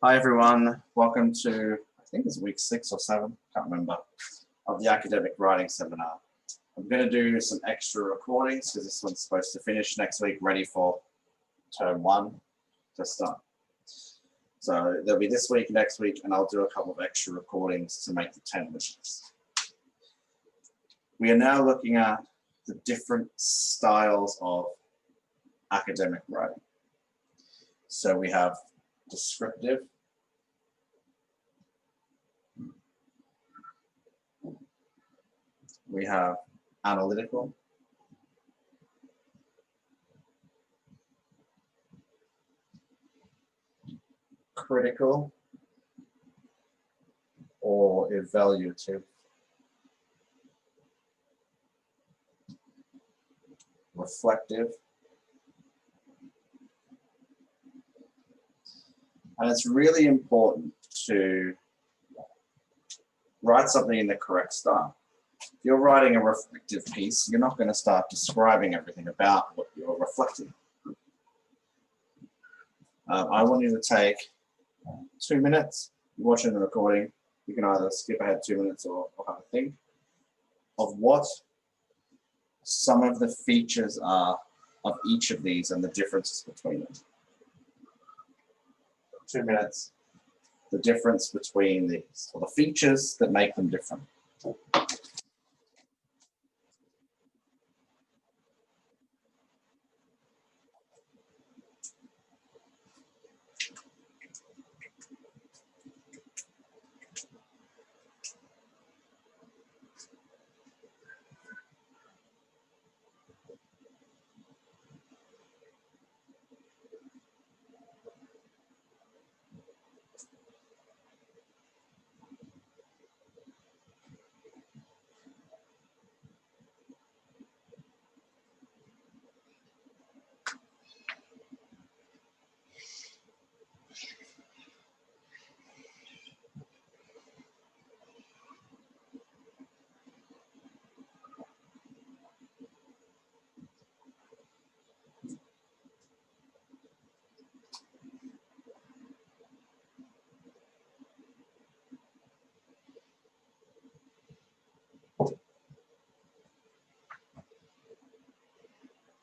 Hi everyone, welcome to, I think it's week 6 or 7, can't remember, of the academic writing seminar. I'm going to do some extra recordings because this one's supposed to finish next week, ready for term 1 to start. So there'll be this week, next week, and I'll do a couple of extra recordings to make the 10 weeks. We are now looking at the different styles of academic writing. So we have descriptive, we have analytical, critical, or evaluative, reflective, and it's really important to write something in the correct style. If you're writing a reflective piece, you're not going to start describing everything about what you're reflecting. I want you to take 2 minutes, you're watching the recording, you can either skip ahead 2 minutes or have a think of what some of the features are of each of these and the differences between them. 2 minutes, the difference between these, or the features that make them different.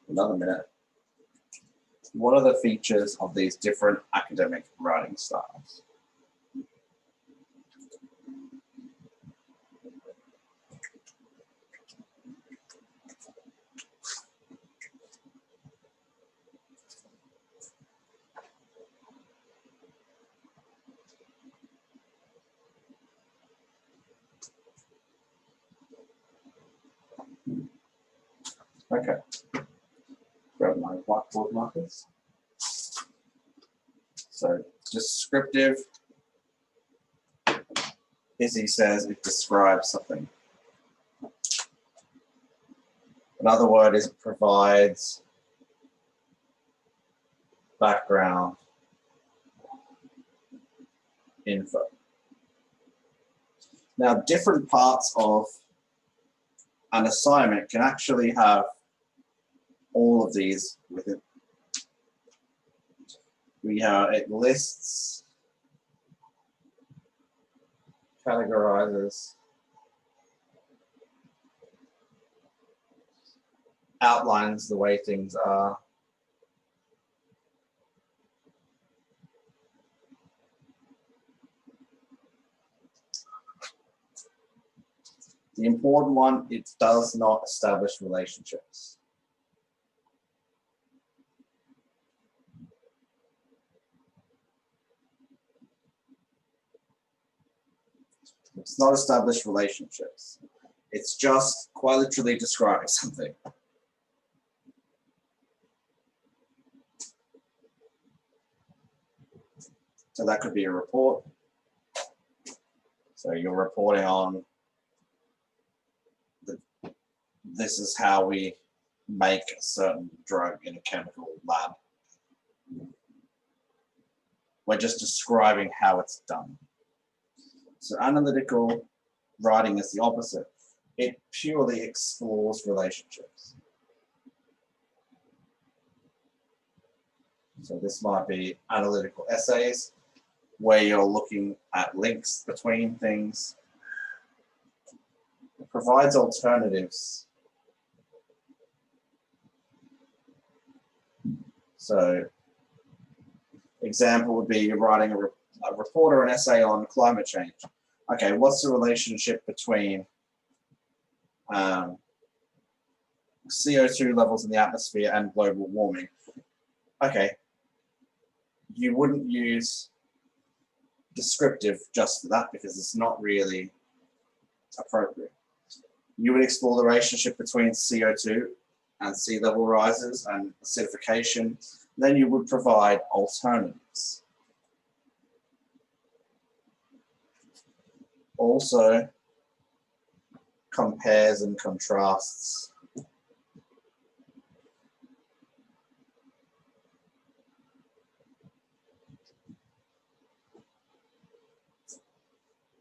Another minute. What are the features of these different academic writing styles? Okay. Grab my whiteboard markers. So descriptive, Izzy says it describes something. Another word is it provides background info. Now, different parts of an assignment can actually have all of these within. It lists, categorizes, outlines the way things are, the important one, it does not establish relationships. It's not established relationships. It's just quite literally describing something. So that could be a report. So you're reporting on this is how we make a certain drug in a chemical lab. We're just describing how it's done. So analytical writing is the opposite. It purely explores relationships. So this might be analytical essays. where you're looking at links between things. It provides alternatives. So, example would be you're writing a report or an essay on climate change. Okay, what's the relationship between CO2 levels in the atmosphere and global warming? Okay, you wouldn't use descriptive just for that because it's not really appropriate. You would explore the relationship between CO2 and sea level rises and acidification. Then you would provide alternatives. Also, compares and contrasts.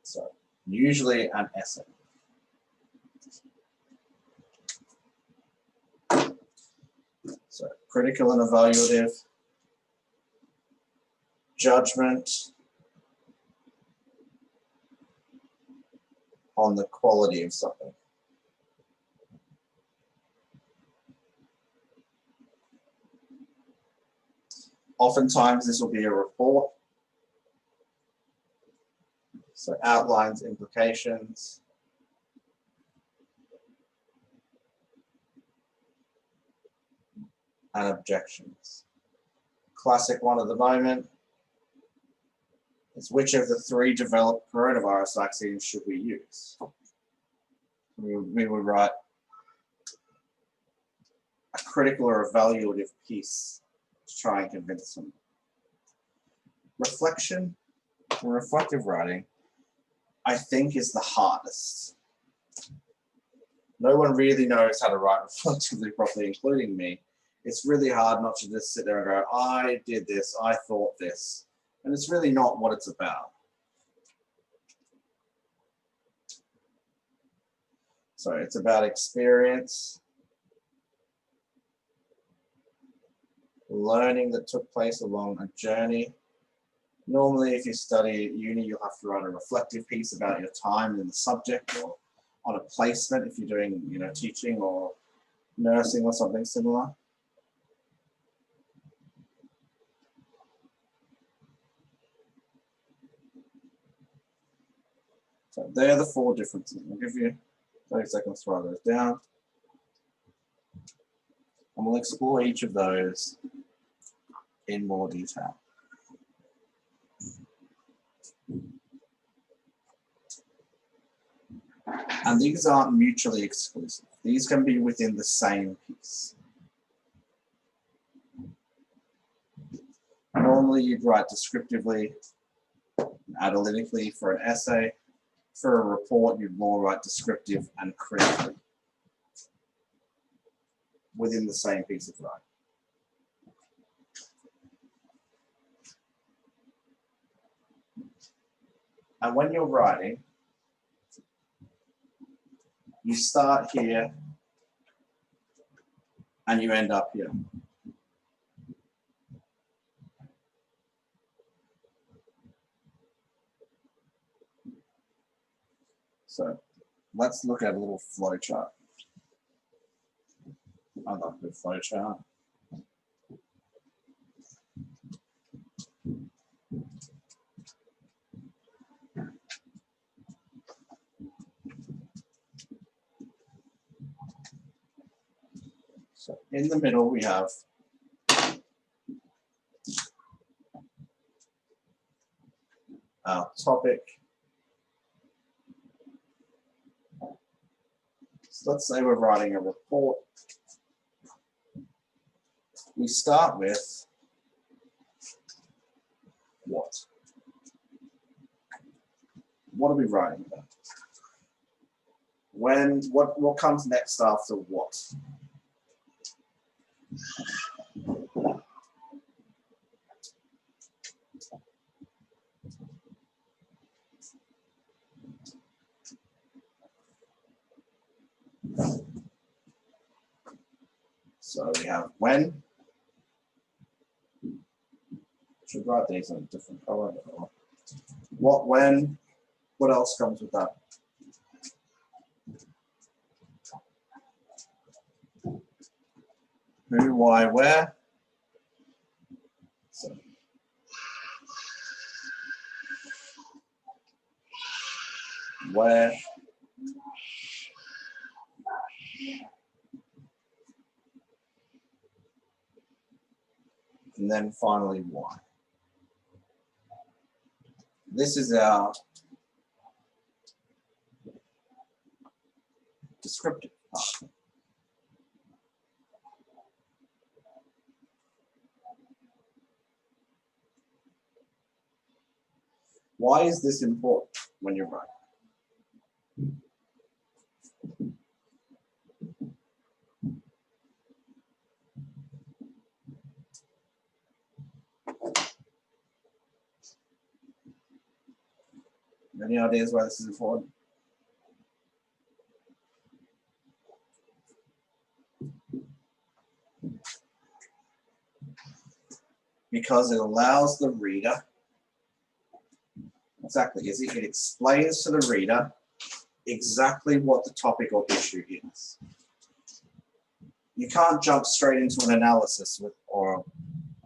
So, usually an essay. So, critical and evaluative, judgment on the quality of something. Oftentimes, this will be a report. So, outlines implications. And objections. Classic one at the moment is which of the 3 developed coronavirus vaccines should we use? We would write a critical or evaluative piece to try and convince them. Reflection or reflective writing, I think, is the hardest. No one really knows how to write reflectively properly, including me. It's really hard not to just sit there and go, I did this, I thought this. And it's really not what it's about. So it's about experience, learning that took place along a journey. Normally, if you study at uni, you'll have to write a reflective piece about your time in the subject or on a placement if you're doing, teaching or nursing or something similar. So they're the 4 differences. I'll give you 30 seconds to write those down. And we'll explore each of those in more detail. And these aren't mutually exclusive. These can be within the same piece. Normally, you'd write descriptively, analytically for an essay. For a report, you'd more write descriptive and critically within the same piece of writing. And when you're writing, you start here and you end up here. So let's look at a little flow chart. I love the flow chart. So in the middle, we have our topic. So let's say we're writing a report. We start with what? What are we writing about? What comes next after what? So we have when. Should write these in a different color. What, when, what else comes with that? Who, why, where? So, where, and then finally why. This is our descriptive part. Why is this important when you're writing? Any ideas why this is important? Because it allows the reader, exactly, it explains to the reader exactly what the topic or issue is. You can't jump straight into an analysis or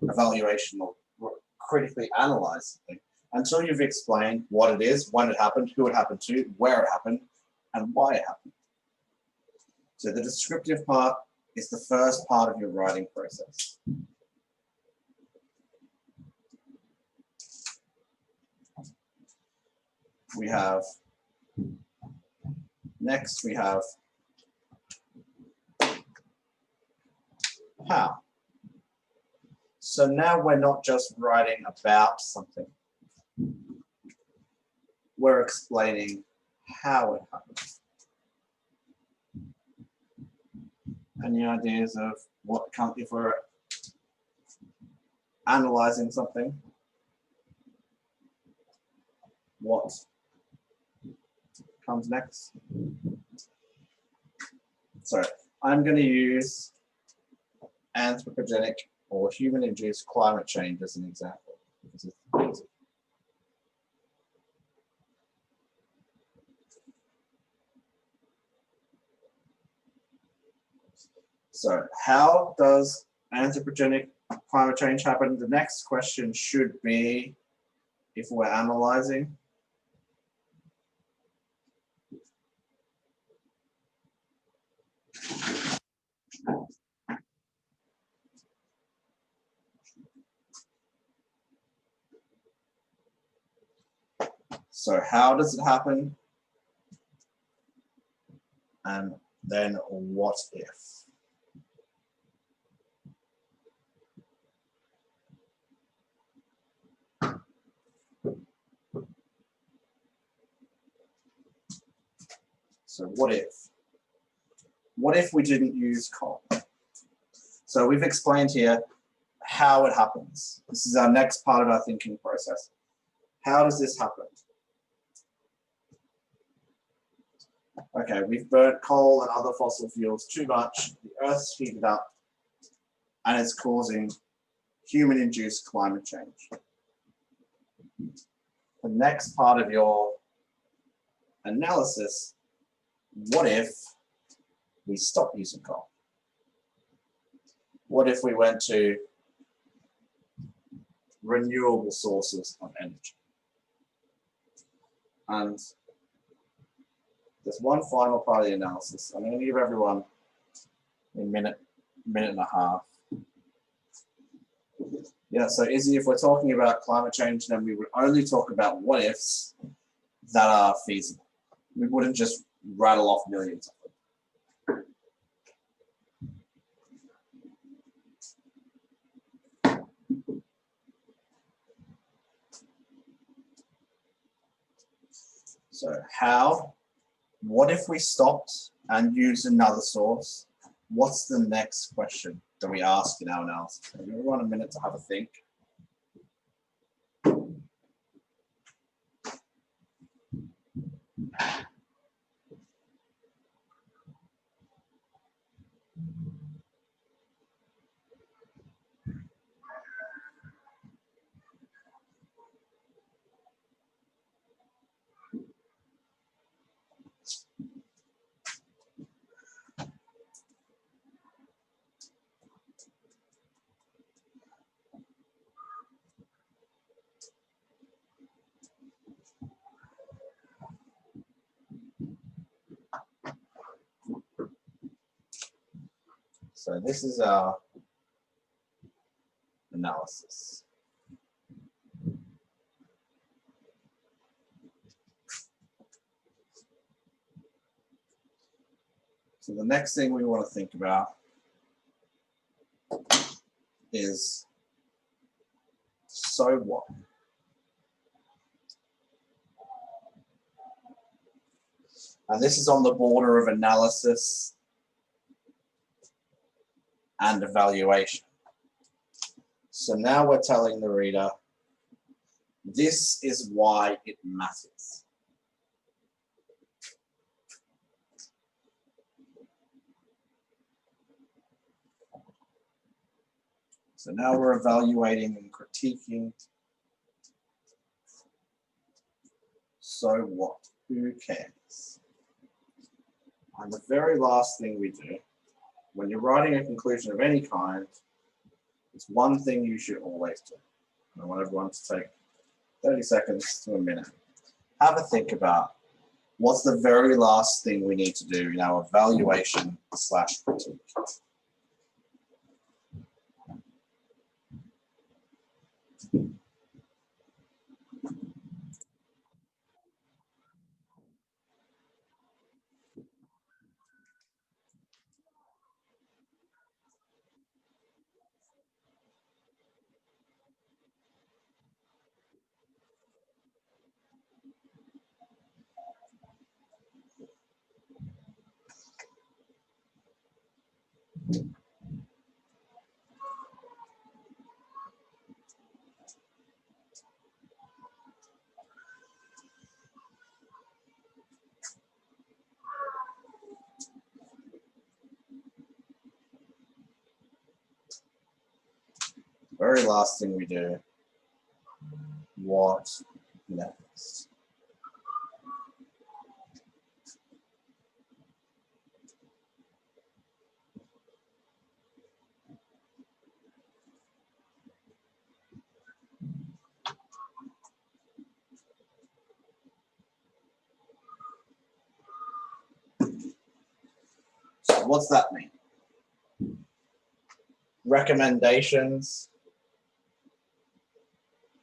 evaluation or critically analyze something until you've explained what it is, when it happened, who it happened to, where it happened, and why it happened. So the descriptive part is the first part of your writing process. We have, next we have how. So now we're not just writing about something. We're explaining how it happens. Any ideas of what comes if we're analyzing something? What comes next? So I'm going to use anthropogenic or human-induced climate change as an example. Because it's easy. So how does anthropogenic climate change happen? The next question should be, if we're analyzing, so how does it happen? And then what if? So what if? What if we didn't use coal? So we've explained here how it happens. This is our next part of our thinking process. How does this happen? Okay, we've burnt coal and other fossil fuels too much. The Earth's heated up and it's causing human-induced climate change. The next part of your analysis, what if we stop using coal? What if we went to renewable sources of energy? And there's one final part of the analysis. I'm going to give everyone a minute and a half. Yeah, so Izzy, if we're talking about climate change, then we would only talk about what ifs that are feasible. We wouldn't just rattle off millions of them. So how, what if we stopped and used another source? What's the next question that we ask in our analysis? Give everyone a minute to have a think. So this is our analysis. So the next thing we want to think about is, so what? And this is on the border of analysis and evaluation. So now we're telling the reader, this is why it matters. So now we're evaluating and critiquing. So what? Who cares? And the very last thing we do, when you're writing a conclusion of any kind, it's one thing you should always do. I want everyone to take 30 seconds to a minute. Have a think about what's the very last thing we need to do in our evaluation / critique. Very last thing we do, what next? So what's that mean? Recommendations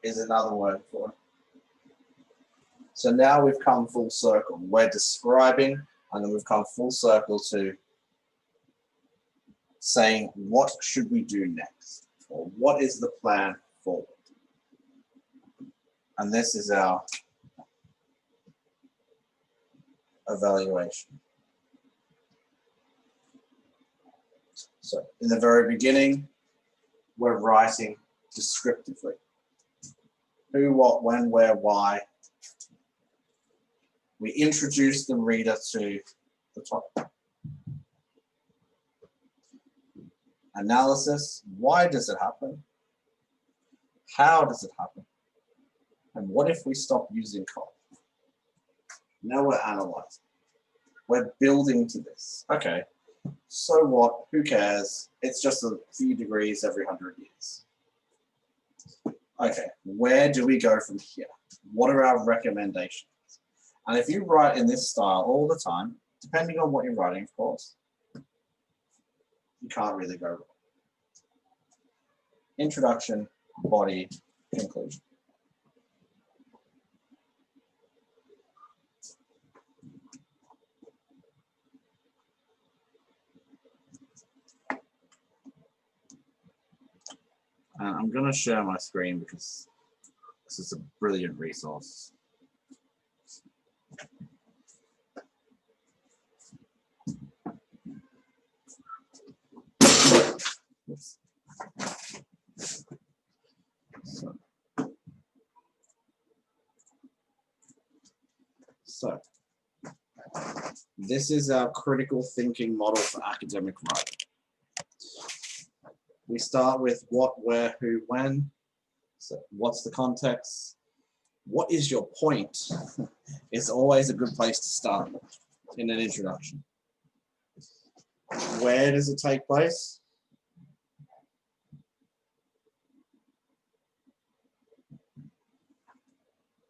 is another word for it. So now we've come full circle. We're describing, and then we've come full circle to saying, what should we do next? Or what is the plan forward? And this is our evaluation. So in the very beginning, we're writing descriptively. Who, what, when, where, why. We introduce the reader to the topic. Analysis, why does it happen? How does it happen? And what if we stop using coal? Now we're analyzing. We're building to this. Okay, so what? Who cares? It's just a few degrees every 100 years. Okay, where do we go from here? What are our recommendations? And if you write in this style all the time, depending on what you're writing, of course, you can't really go wrong. Introduction, body, conclusion. I'm going to share my screen because this is a brilliant resource. Oops. So this is our critical thinking model for academic writing. We start with what, where, who, when. So what's the context? What is your point? It's always a good place to start in an introduction. Where does it take place?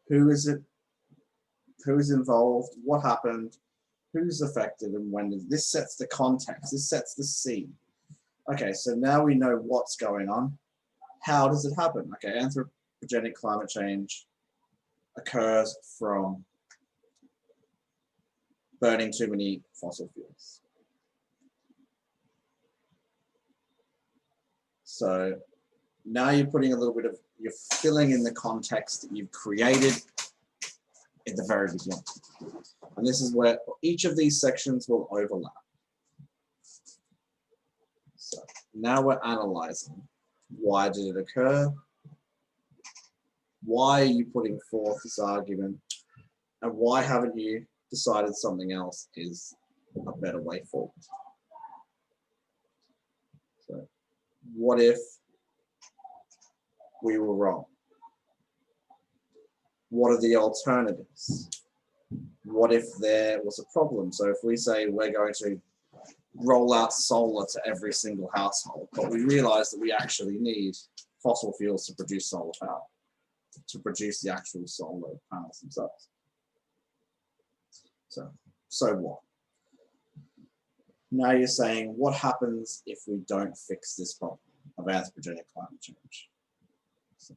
Who is it? Who is involved? What happened? Who's affected and when? This sets the context. This sets the scene. Okay, so now we know what's going on. How does it happen? Okay, anthropogenic climate change occurs from burning too many fossil fuels. So now you're putting a little bit of, you're filling in the context that you've created at the very beginning. And this is where each of these sections will overlap. So now we're analyzing. Why did it occur? Why are you putting forth this argument? And why haven't you decided something else is a better way forward? So what if we were wrong? What are the alternatives? What if there was a problem? So if we say we're going to roll out solar to every single household, but we realize that we actually need fossil fuels to produce solar power, to produce the actual solar panels themselves. So what? Now you're saying, what happens if we don't fix this problem of anthropogenic climate change? So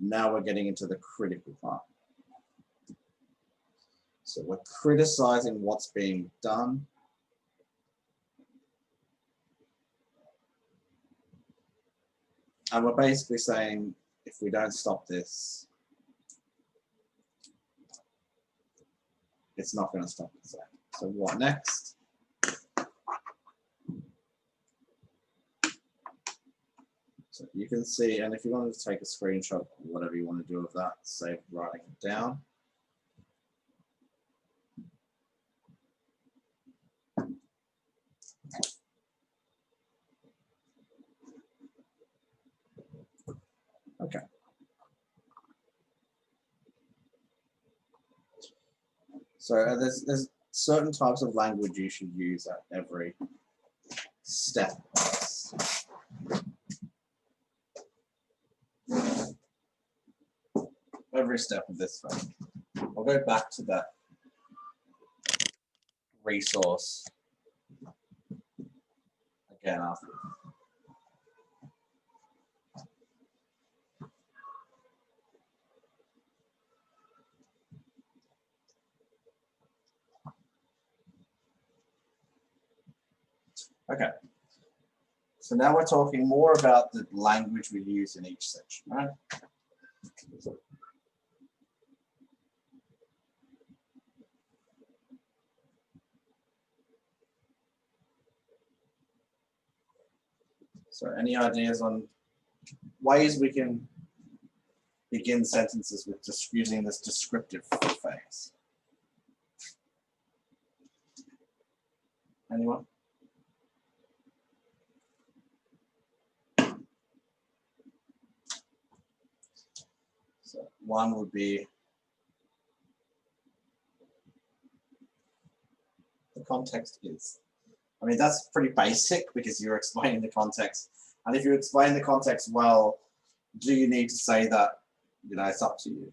now we're getting into the critical part. So we're criticizing what's being done. And we're basically saying, if we don't stop this, it's not going to stop itself. So what next? So you can see, and if you wanted to take a screenshot or whatever you want to do of that, save writing it down. Okay. So there's certain types of language you should use at every step. Every step of this thing. I'll go back to that resource again after. Okay. So now we're talking more about the language we use in each section, right? So any ideas on ways we can begin sentences with just using this descriptive phase? Anyone? So one would be the context is. I mean, that's pretty basic because you're explaining the context. And if you explain the context well, do you need to say that, you know, it's up to you.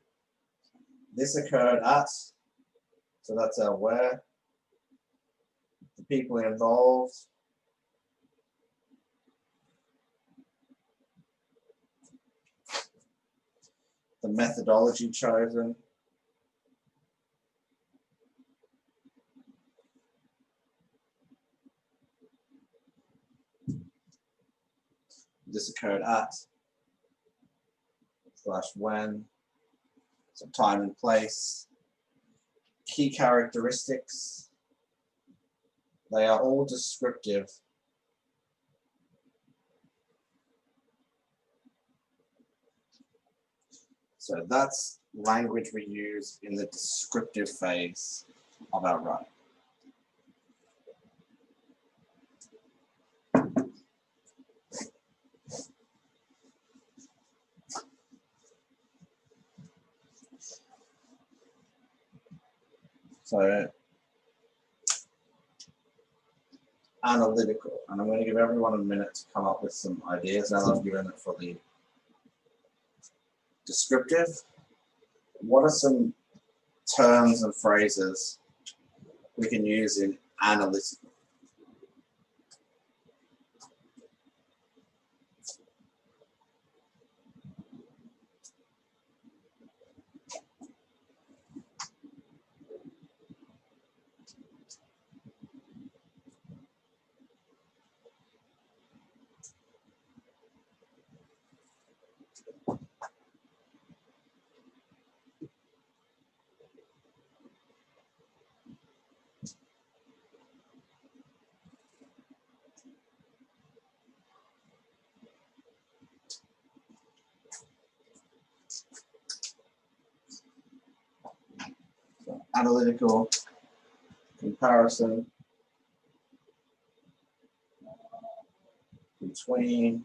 This occurred at, so that's our where, the people involved, the methodology chosen, this occurred at, / when, so time and place, key characteristics, they are all descriptive. So that's language we use in the descriptive phase of our writing. So analytical, and I'm going to give everyone a minute to come up with some ideas now that I've given it for the descriptive. What are some terms and phrases we can use in analytical? analytical comparison between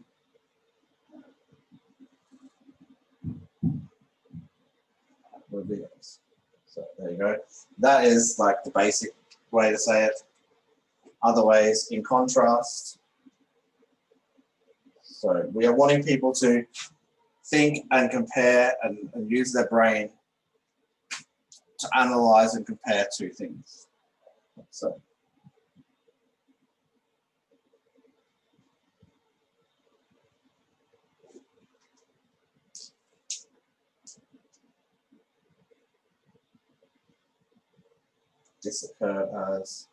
reveals. So there you go. That is like the basic way to say it. Other ways, in contrast. So we are wanting people to think and compare and use their brain to analyze and compare two things. So this occur as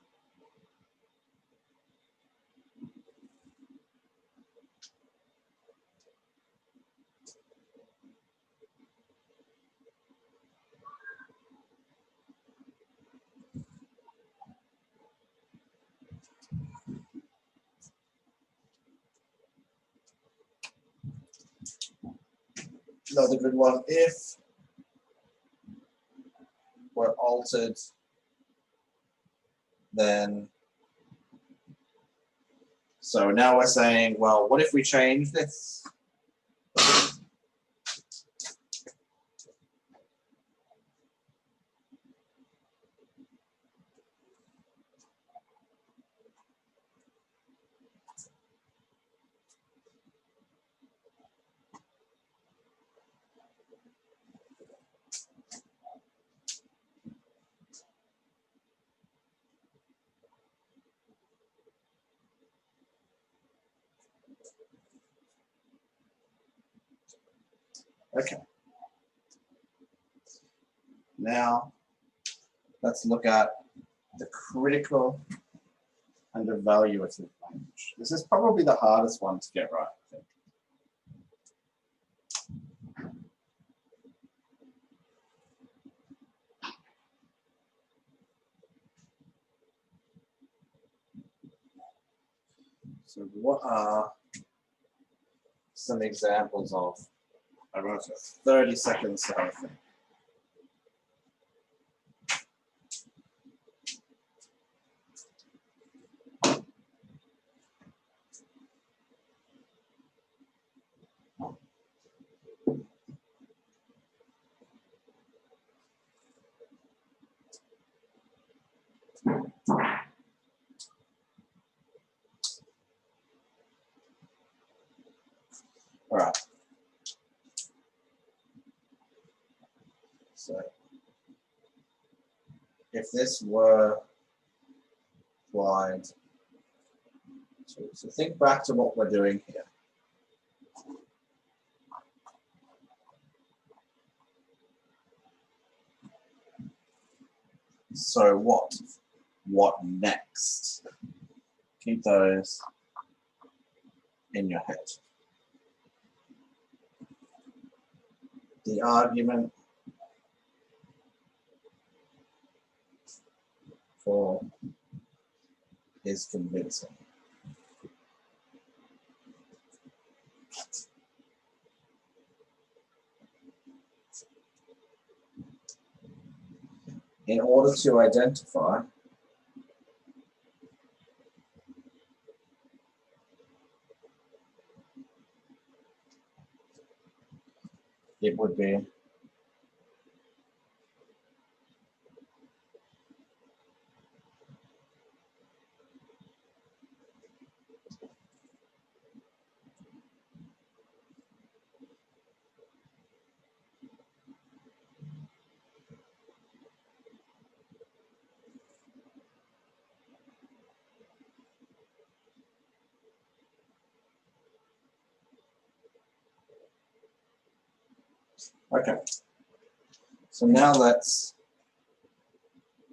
another good one. If we're altered, then so now we're saying, well, what if we change this? Okay. Now let's look at the critical and evaluative language. This is probably the hardest one to get right, I think. So what are some examples of, I wrote 30 seconds to have a think. All right. So if this were applied to, so think back to what we're doing here. So what? What next? Keep those in your head. The argument for is convincing. In order to identify it would be okay. So now let's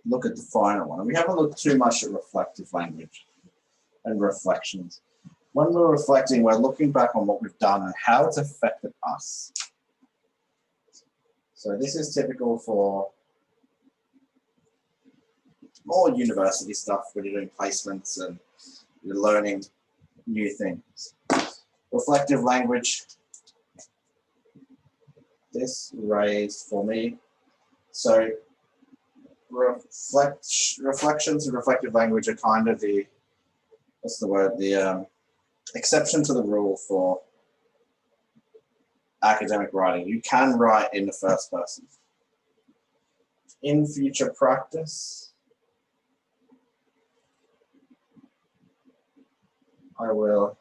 look at the final one. We haven't looked too much at reflective language and reflections. When we're reflecting, we're looking back on what we've done and how it's affected us. So this is typical for more university stuff when you're doing placements and you're learning new things. Reflective language, this raised for me. So reflections and reflective language are kind of the, what's the word, the exception to the rule for academic writing. You can write in the first person. In future practice, I will,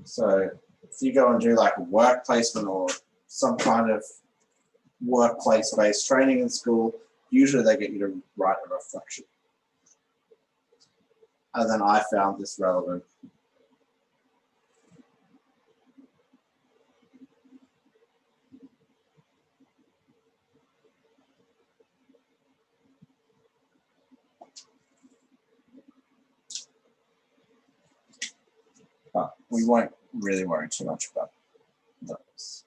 so if you go and do like a work placement or some kind of workplace-based training in school, usually they get you to write a reflection. And then I found this relevant. But we won't really worry too much about those.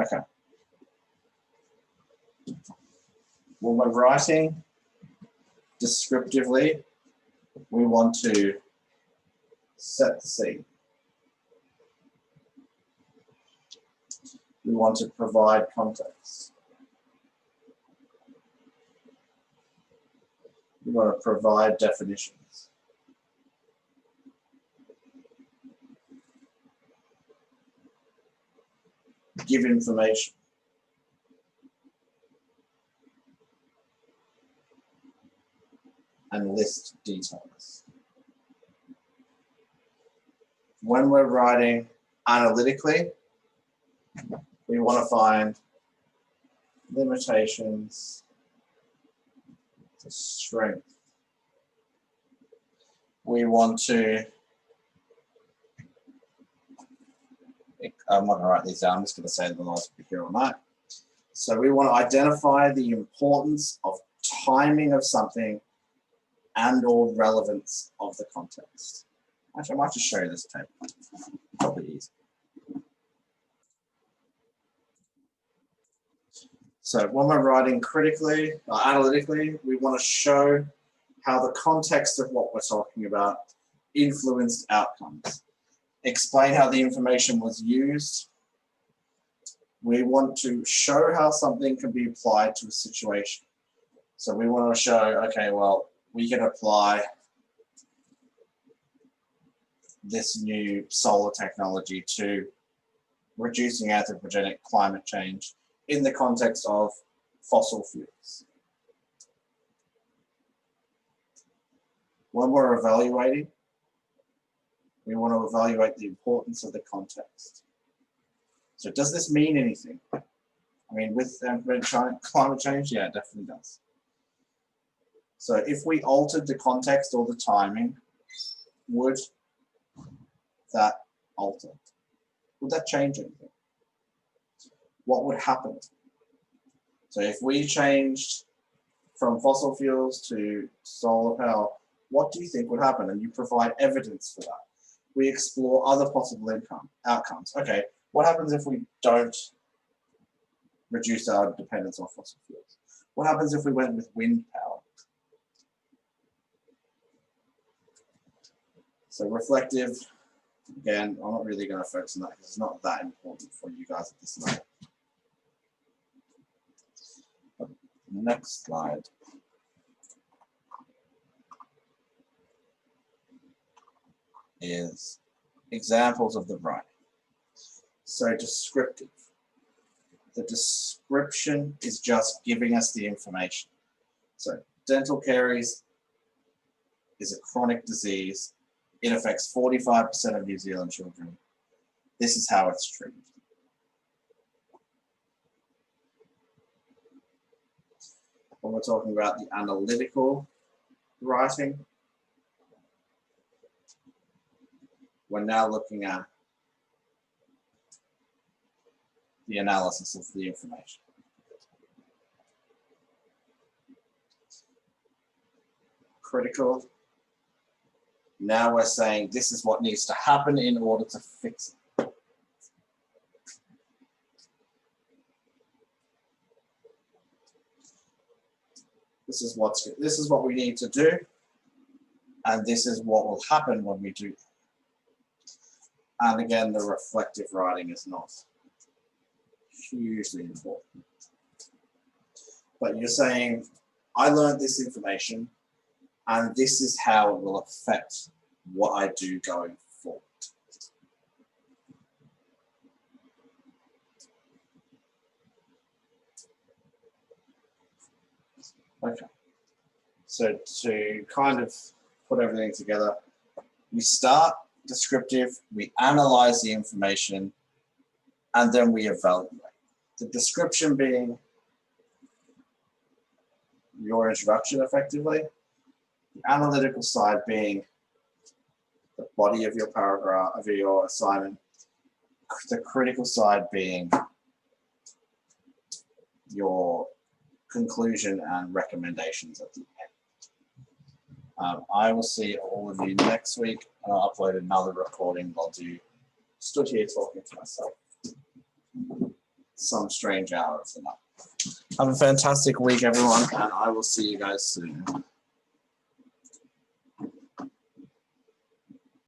Okay. When we're writing descriptively, we want to set the scene. We want to provide context. We want to provide definitions. Give information. And list details. When we're writing analytically, we want to find limitations to strength. We want to, I'm not going to write these down, I'm just going to say the last bit here on that. So we want to identify the importance of timing of something and or relevance of the context. Actually, I might just show you this table. Probably easy. So when we're writing critically, analytically, we want to show how the context of what we're talking about influenced outcomes. Explain how the information was used. We want to show how something can be applied to a situation. So we want to show, okay, well, we can apply this new solar technology to reducing anthropogenic climate change in the context of fossil fuels. When we're evaluating, we want to evaluate the importance of the context. So does this mean anything? I mean, with climate change, yeah, it definitely does. So if we altered the context or the timing, would that alter? Would that change anything? What would happen? So if we changed from fossil fuels to solar power, what do you think would happen? And you provide evidence for that. We explore other possible outcomes. Okay, what happens if we don't reduce our dependence on fossil fuels? What happens if we went with wind power? So reflective, again, I'm not really going to focus on that because it's not that important for you guys at this level. Next slide. Is examples of the writing. So descriptive. The description is just giving us the information. So dental caries is a chronic disease. It affects 45% of New Zealand children. This is how it's treated. When we're talking about the analytical writing, we're now looking at the analysis of the information. Critical. Now we're saying this is what needs to happen in order to fix it. This is what we need to do, and this is what will happen when we do that. And again, the reflective writing is not hugely important. But you're saying, I learned this information, and this is how it will affect what I do going forward. Okay. So to kind of put everything together, we start descriptive, we analyze the information, and then we evaluate. The description being your introduction effectively, the analytical side being the body of your paragraph, of your assignment, the critical side being your conclusion and recommendations at the end. I will see all of you next week, and I'll upload another recording while I stood here talking to myself some strange hour of the night. Have a fantastic week, everyone, and I will see you guys soon.